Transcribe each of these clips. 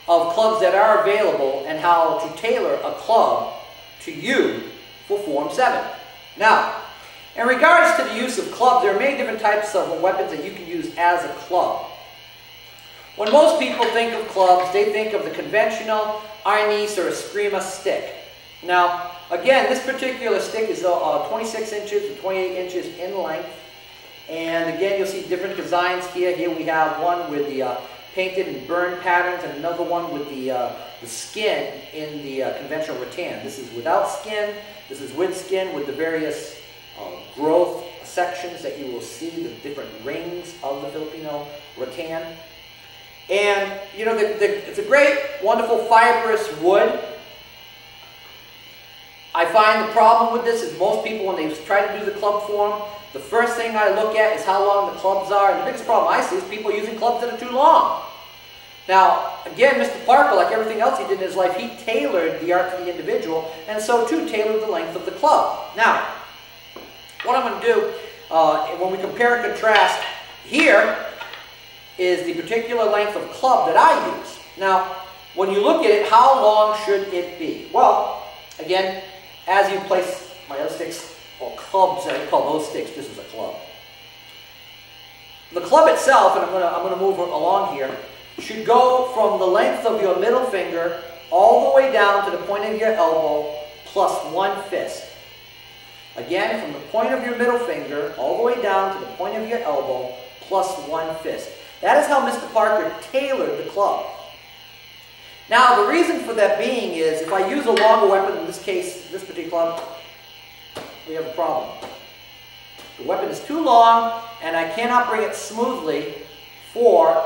of clubs that are available and how to tailor a club to you for Form 7. Now, in regards to the use of clubs, there are many different types of weapons that you can use as a club. When most people think of clubs, they think of the conventional Arnis or Eskrima stick. Now, again, this particular stick is 26 inches to 28 inches in length. And again, you'll see different designs here. Here we have one with the painted and burned patterns, and another one with the skin in the conventional rattan. This is without skin. This is with skin, with the various growth sections that you will see, the different rings of the Filipino rattan. And, you know, it's a great, wonderful, fibrous wood. I find the problem with this is most people, when they try to do the club form, the first thing I look at is how long the clubs are. And the biggest problem I see is people using clubs that are too long. Now, again, Mr. Parker, like everything else he did in his life, he tailored the art to the individual, and so too tailored the length of the club. Now, what I'm going to do, when we compare and contrast, here is the particular length of club that I use. Now, when you look at it, how long should it be? Well, again, as you place my other sticks, or clubs, I call those sticks, this is a club. The club itself, and I'm going to move along here, should go from the length of your middle finger all the way down to the point of your elbow plus one fist. Again, from the point of your middle finger all the way down to the point of your elbow plus one fist. That is how Mr. Parker tailored the club. Now, the reason for that being is, if I use a longer weapon, in this case, this particular club, we have a problem. The weapon is too long, and I cannot bring it smoothly for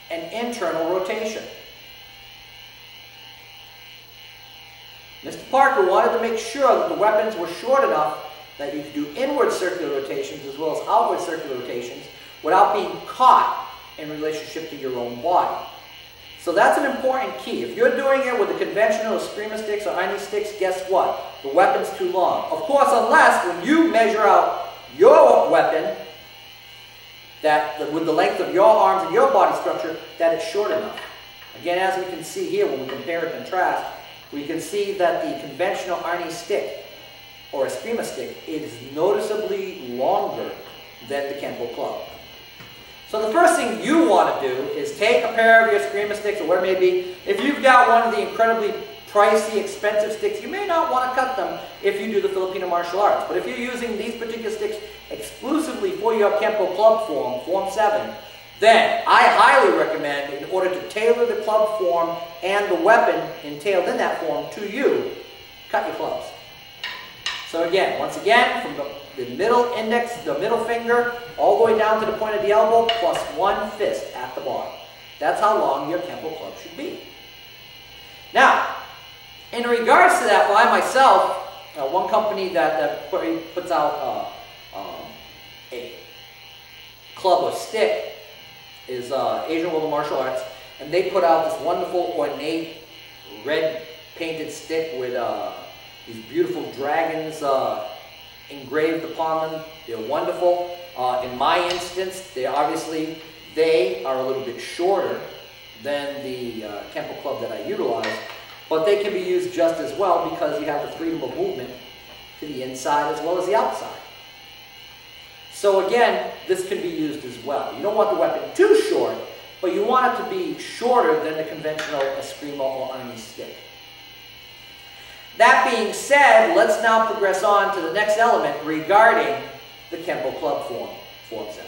an internal rotation. Mr. Parker wanted to make sure that the weapons were short enough that you could do inward circular rotations as well as outward circular rotations without being caught in relationship to your own body. So that's an important key. If you're doing it with the conventional Eskrima sticks or Arnis sticks, guess what? The weapon's too long. Of course, unless when you measure out your weapon, that with the length of your arms and your body structure, that it's short enough. Again, as we can see here, when we compare and contrast, we can see that the conventional Arnis stick or Eskrima stick is noticeably longer than the Kenpo club. So the first thing you want to do is take a pair of your Eskrima sticks, or whatever it may be. If you've got one of the incredibly pricey, expensive sticks, you may not want to cut them if you do the Filipino martial arts. But if you're using these particular sticks exclusively for your Kenpo club form, Form 7, then I highly recommend, in order to tailor the club form and the weapon entailed in that form to you, cut your clubs. So again, once again, from the middle index, the middle finger, all the way down to the point of the elbow, plus one fist at the bottom. That's how long your Kenpo club should be. Now, in regards to that, I myself, one company that puts out a club or stick is Asian World of Martial Arts, and they put out this wonderful ornate red painted stick with these beautiful dragons engraved upon them. They're wonderful. In my instance, they are a little bit shorter than the Kenpo club that I utilize, but they can be used just as well because you have the freedom of movement to the inside as well as the outside. So again, this can be used as well. You don't want the weapon too short, but you want it to be shorter than the conventional Eskrima or Arnis stick. That being said, let's now progress on to the next element regarding the Kenpo club form, Form 7.